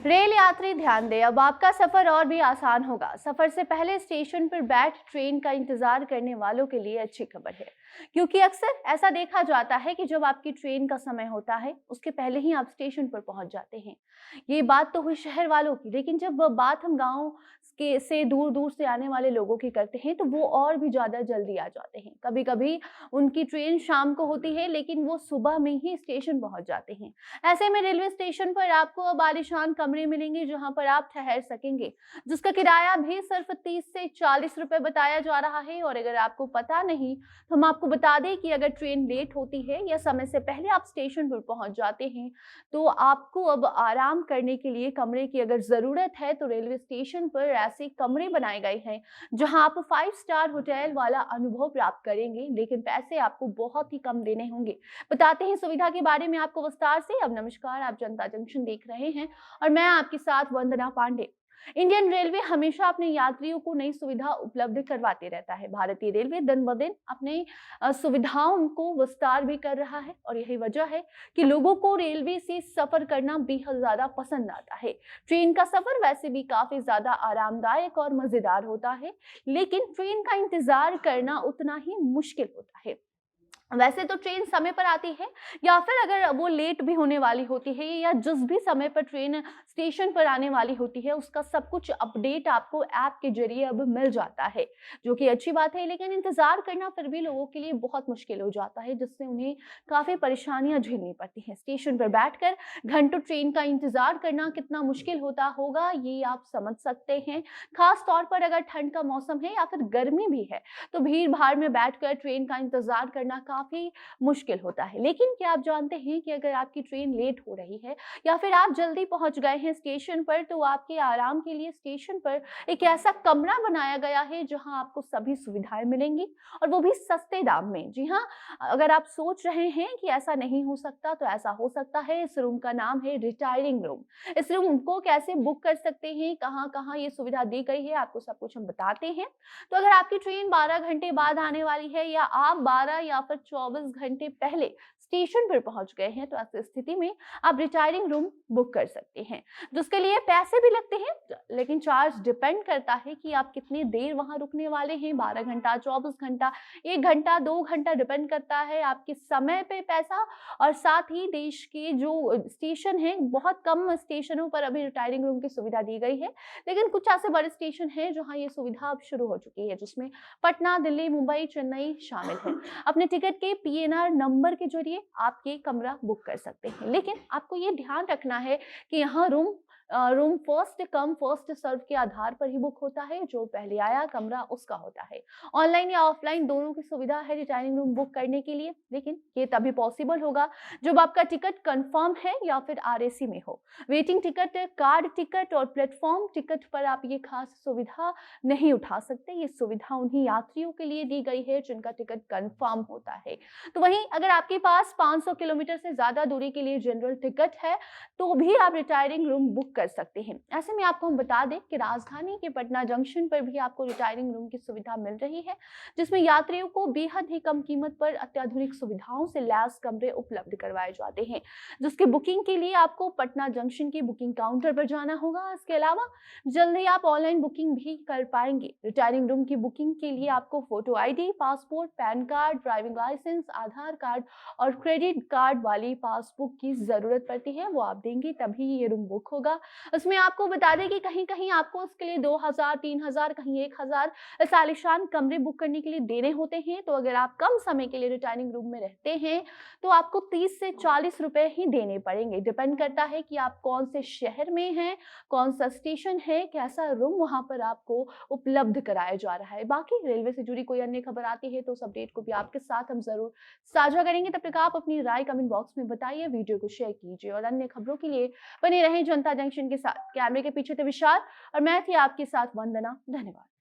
Rail यात्री ध्यान दें, अब आपका सफर और भी आसान होगा। सफर से पहले स्टेशन पर बैठ ट्रेन का इंतजार करने वालों के लिए अच्छी खबर है, क्योंकि अक्सर ऐसा देखा जाता है कि जब आपकी ट्रेन का समय होता है उसके पहले ही आप स्टेशन पर पहुंच जाते हैं। ये बात तो हुई शहर वालों की, लेकिन जब बात हम गाँव के से दूर दूर से आने वाले लोगों की करते हैं तो वो और भी ज्यादा जल्दी आ जाते हैं। कभी कभी उनकी ट्रेन शाम को होती है, लेकिन वो सुबह में ही स्टेशन पहुंच जाते हैं। ऐसे में रेलवे स्टेशन पर आपको अब आलीशान कमरे मिलेंगे जहां पर आप ठहर सकेंगे, जिसका किराया भी सिर्फ 30 से 40 रुपए बताया जा रहा है। और अगर आपको पता नहीं तो हम आपको बता दें कि अगर ट्रेन लेट होती है या समय से पहले आप स्टेशन पर पहुंच जाते हैं तो आपको अब आराम करने के लिए कमरे की अगर जरूरत है तो रेलवे स्टेशन पर ऐसे कमरे बनाए गए हैं जहां आप 5 स्टार होटल वाला अनुभव प्राप्त करेंगे, लेकिन पैसे आपको बहुत ही कम देने होंगे। बताते हैं सुविधा के बारे में आपको विस्तार से। अब नमस्कार, आप जनता जंक्शन देख रहे हैं और मैं आपके साथ वंदना पांडे। इंडियन रेलवे हमेशा अपने यात्रियों को नई सुविधा उपलब्ध करवाते रहता है। भारतीय रेलवे दिन ब दिन अपने सुविधाओं को विस्तार भी कर रहा है और यही वजह है कि लोगों को रेलवे से सफर करना बेहद ज्यादा पसंद आता है। ट्रेन का सफर वैसे भी काफी ज्यादा आरामदायक और मजेदार होता है, लेकिन ट्रेन का इंतजार करना उतना ही मुश्किल होता है। वैसे तो ट्रेन समय पर आती है, या फिर अगर वो लेट भी होने वाली होती है या जिस भी समय पर ट्रेन स्टेशन पर आने वाली होती है उसका सब कुछ अपडेट आपको ऐप के जरिए अब मिल जाता है, जो कि अच्छी बात है। लेकिन इंतजार करना फिर भी लोगों के लिए बहुत मुश्किल हो जाता है, जिससे उन्हें काफी परेशानियां झेलनी पड़ती हैं। स्टेशन पर बैठकर घंटों ट्रेन का इंतजार करना कितना मुश्किल होता होगा ये आप समझ सकते हैं। खास तौर पर अगर ठंड का मौसम है या फिर गर्मी भी है तो भीड़ भाड़ में बैठकर ट्रेन का इंतजार करना काफी मुश्किल होता है। लेकिन क्या आप जानते हैं कि अगर आपकी ट्रेन लेट हो रही है या फिर आप जल्दी पहुंच गए हैं स्टेशन पर तो आपके आराम के लिए स्टेशन पर एक ऐसा कमरा बनाया गया है जहां आपको सभी सुविधाएं मिलेंगी, और वो भी सस्ते दाम में। जी हाँ, अगर आप सोच रहे हैं कि ऐसा नहीं हो सकता तो ऐसा हो सकता है। इस रूम का नाम है रिटायरिंग रूम। इस रूम को कैसे बुक कर सकते हैं, कहाँ कहाँ ये सुविधा दी गई है, आपको सब कुछ हम बताते हैं। तो अगर आपकी ट्रेन 12 घंटे बाद आने वाली है या आप 12 या फिर 24 घंटे पहले स्टेशन पर पहुंच गए हैं तो ऐसी स्थिति में आप रिटायरिंग रूम बुक कर सकते हैं, जिसके लिए पैसे भी लगते हैं, लेकिन चार्ज डिपेंड करता है कि आप कितनी देर वहां रुकने वाले हैं। 12 घंटा, 24 घंटा, 1 घंटा, 2 घंटा, डिपेंड करता है आपके समय पे पैसा। और साथ ही देश के जो स्टेशन है, बहुत कम स्टेशनों पर अभी रिटायरिंग रूम की सुविधा दी गई है, लेकिन कुछ ऐसे बड़े स्टेशन हैं जहां ये सुविधा अब शुरू हो चुकी है, जिसमें पटना, दिल्ली, मुंबई, चेन्नई शामिल है। अपने टिकट के पीएनआर नंबर के जरिए आप ये कमरा बुक कर सकते हैं, लेकिन आपको ये ध्यान रखना है कि यहाँ room first come first serve के आधार पर ही बुक होता है। जो पहले आया कमरा उसका होता है। ऑनलाइन या ऑफलाइन दोनों की सुविधा है रिटायरिंग रूम बुक करने के लिए, लेकिन ये तभी पॉसिबल होगा जब आपका टिकट कंफर्म है या फिर आरएसी में हो। वेटिंग टिकट, कार्ड टिकट और प्लेटफॉर्म टिकट पर आप ये खास सुविधा नहीं उठा सकते। ये सुविधा उन्हीं यात्रियों के लिए दी गई है जिनका टिकट कंफर्म होता है। तो वहीं अगर आपके पास 500 किलोमीटर से ज्यादा दूरी के लिए जनरल टिकट है तो भी आप रिटायरिंग रूम बुक कर सकते हैं। ऐसे में आपको हम बता दें कि राजधानी के पटना जंक्शन पर भी आपको रिटायरिंग रूम की सुविधा मिल रही है, जिसमें यात्रियों को बेहद ही कम कीमत पर अत्याधुनिक सुविधाओं से लैस कमरे उपलब्ध करवाए जाते हैं, जिसकी बुकिंग के लिए आपको पटना जंक्शन के बुकिंग काउंटर पर जाना होगा। इसके अलावा जल्दी आप ऑनलाइन बुकिंग भी कर पाएंगे। रिटायरिंग रूम की बुकिंग के लिए आपको photo ID, passport, pan card, driving licence, Aadhaar card और क्रेडिट कार्ड वाली पासबुक की जरूरत पड़ती है। वो आप देंगे तभी ये रूम बुक होगा। उसमें आपको बता दें कि कहीं कहीं आपको उसके लिए 2000, 3000, कहीं 1000 इस आलिशान कमरे बुक करने के लिए देने होते हैं। तो अगर आप कम समय के लिए रिटायरिंग रूम में रहते हैं तो आपको 30 से 40 रुपए ही देने पड़ेंगे। डिपेंड करता है कि आप कौन से शहर में हैं, कौन सा स्टेशन है, कैसा रूम वहां पर आपको उपलब्ध कराया जा रहा है। बाकी रेलवे से जुड़ी कोई अन्य खबर आती है तो उस अपडेट को भी आपके साथ हम जरूर साझा करेंगे। तब तक आप अपनी राय कमेंट बॉक्स में बताइए, वीडियो को शेयर कीजिए और अन्य खबरों के लिए बने रहें जनता जंक्शन के साथ। कैमरे के पीछे थे विशाल और मैं थी आपके साथ वंदना। धन्यवाद।